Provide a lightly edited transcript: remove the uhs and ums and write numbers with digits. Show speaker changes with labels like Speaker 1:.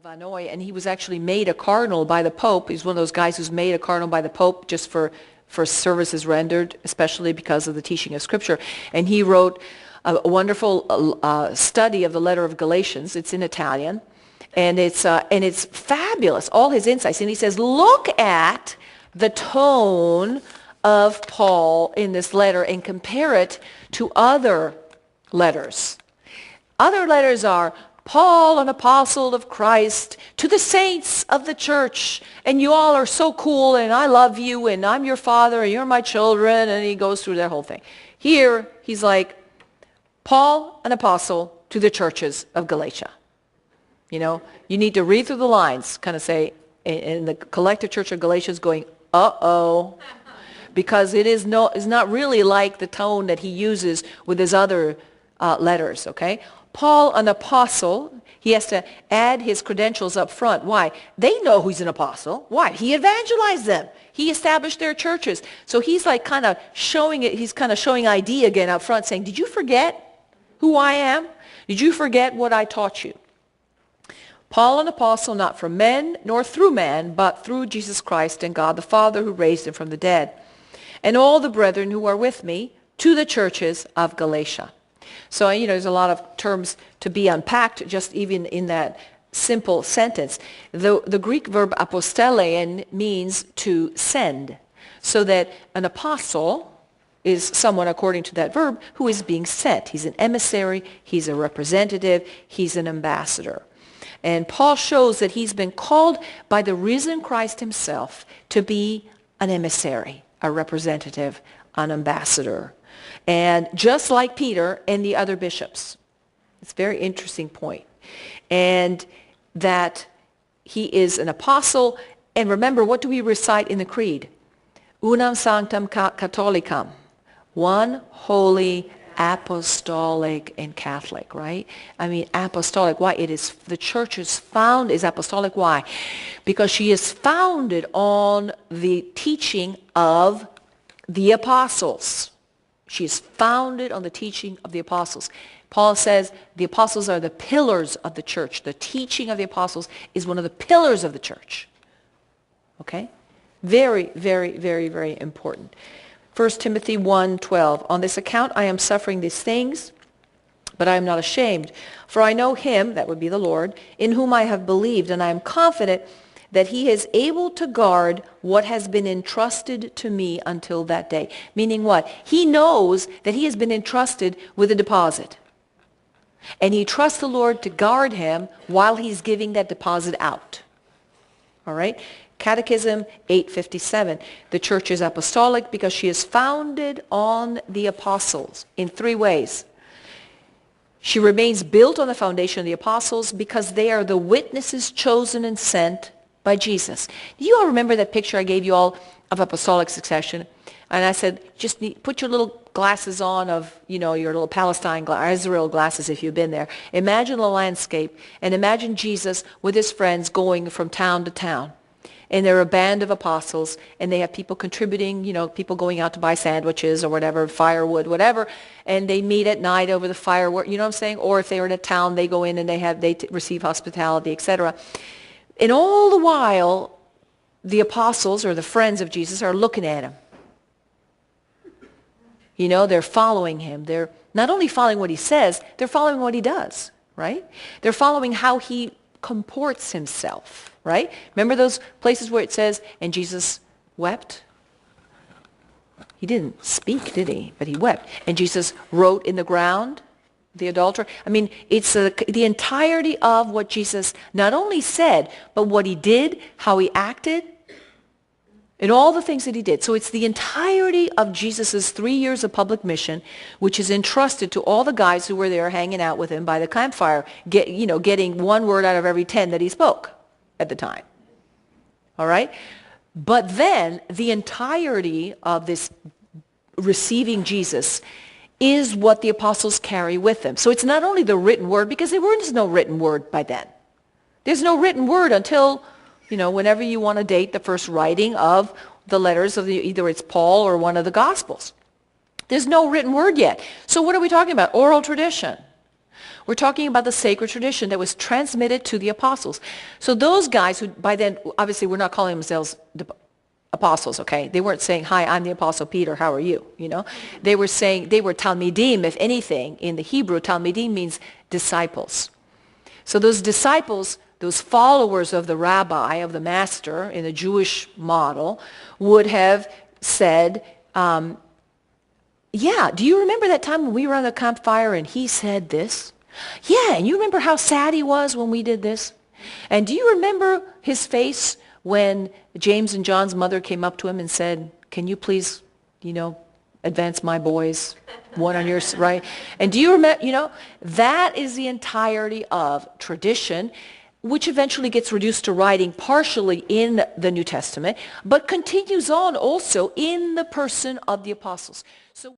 Speaker 1: Vanoy, and he was actually made a cardinal by the Pope. He's one of those guys who's made a cardinal by the Pope just for services rendered, especially because of the teaching of Scripture. And he wrote a wonderful study of the letter of Galatians. It's in Italian, and it's fabulous, all his insights. And he says, look at the tone of Paul in this letter and compare it to other letters. Other letters are, Paul, an apostle of Christ, to the saints of the church, and you all are so cool, and I love you, and I'm your father, and you're my children, and he goes through that whole thing. Here, he's like, Paul, an apostle, to the churches of Galatia. You know, you need to read through the lines, kind of say, in the collective church of Galatia is going, uh-oh, because it is not really like the tone that he uses with his other letters, okay? Paul, an apostle, he has to add his credentials up front. Why? They know he's an apostle. Why? He evangelized them. He established their churches. So he's like kind of showing it, he's kind of showing ID again up front, saying, did you forget who I am? Did you forget what I taught you? Paul, an apostle, not from men, nor through man, but through Jesus Christ and God the Father who raised him from the dead. And all the brethren who are with me to the churches of Galatia. So, you know, there's a lot of terms to be unpacked just even in that simple sentence. The Greek verb apostelein means to send. So that an apostle is someone, according to that verb, who is being sent. He's an emissary, he's a representative, he's an ambassador. And Paul shows that he's been called by the risen Christ himself to be an emissary, a representative, an ambassador. And just like Peter and the other bishops. It's a very interesting point. And that he is an apostle. And remember, what do we recite in the creed? Unam sanctam catholicam. One holy, apostolic, and Catholic, right? I mean, apostolic. Why? It is, the church is apostolic. Why? Because she is founded on the teaching of the apostles. She is founded on the teaching of the apostles. Paul says the apostles are the pillars of the church. The teaching of the apostles is one of the pillars of the church. Okay? Very, very, very, very important. 1 Timothy 1:12. On this account I am suffering these things, but I am not ashamed. For I know him, that would be the Lord, in whom I have believed, and I am confident that he is able to guard what has been entrusted to me until that day. Meaning what? He knows that he has been entrusted with a deposit. And he trusts the Lord to guard him while he's giving that deposit out. All right? Catechism 857. The church is apostolic because she is founded on the apostles in three ways. She remains built on the foundation of the apostles because they are the witnesses chosen and sent by Jesus. Do you all remember that picture I gave you all of apostolic succession? And I said, just put your little glasses on of, you know, your little Palestine, Israel glasses if you've been there. Imagine the landscape and imagine Jesus with his friends going from town to town. And they're a band of apostles, and they have people contributing, you know, people going out to buy sandwiches or whatever, firewood, whatever, and they meet at night over the firewood, you know what I'm saying? Or if they're in a town, they go in and they receive hospitality, etc. And all the while, the apostles or the friends of Jesus are looking at him. You know, they're following him. They're not only following what he says, they're following what he does, right? They're following how he comports himself, right? Remember those places where it says, and Jesus wept? He didn't speak, did he? But he wept. And Jesus wrote in the ground, the adulterer. I mean, it's the entirety of what Jesus not only said, but what he did, how he acted, and all the things that he did. So it's the entirety of Jesus' 3 years of public mission, which is entrusted to all the guys who were there hanging out with him by the campfire, getting one word out of every 10 that he spoke at the time. All right? But then the entirety of this receiving Jesus is what the apostles carry with them. So it's not only the written word, because there was no written word by then. There's no written word until, you know, whenever you want to date the first writing of the letters of either it's Paul or one of the Gospels. There's no written word yet. So what are we talking about? Oral tradition. We're talking about the sacred tradition that was transmitted to the apostles. So those guys who, by then, obviously we're not calling themselves the apostles, okay? They weren't saying, hi, I'm the apostle Peter, how are you, you know? They were saying, they were talmidim, if anything. In the Hebrew, talmidim means disciples. So those disciples, those followers of the rabbi, of the master, in the Jewish model, would have said, yeah, do you remember that time when we were on the campfire and he said this? Yeah, and you remember how sad he was when we did this? And do you remember his face when James and John's mother came up to him and said, can you please, you know, advance my boys, one on your right? And do you remember, you know, that is the entirety of tradition, which eventually gets reduced to writing partially in the New Testament, but continues on also in the person of the apostles. So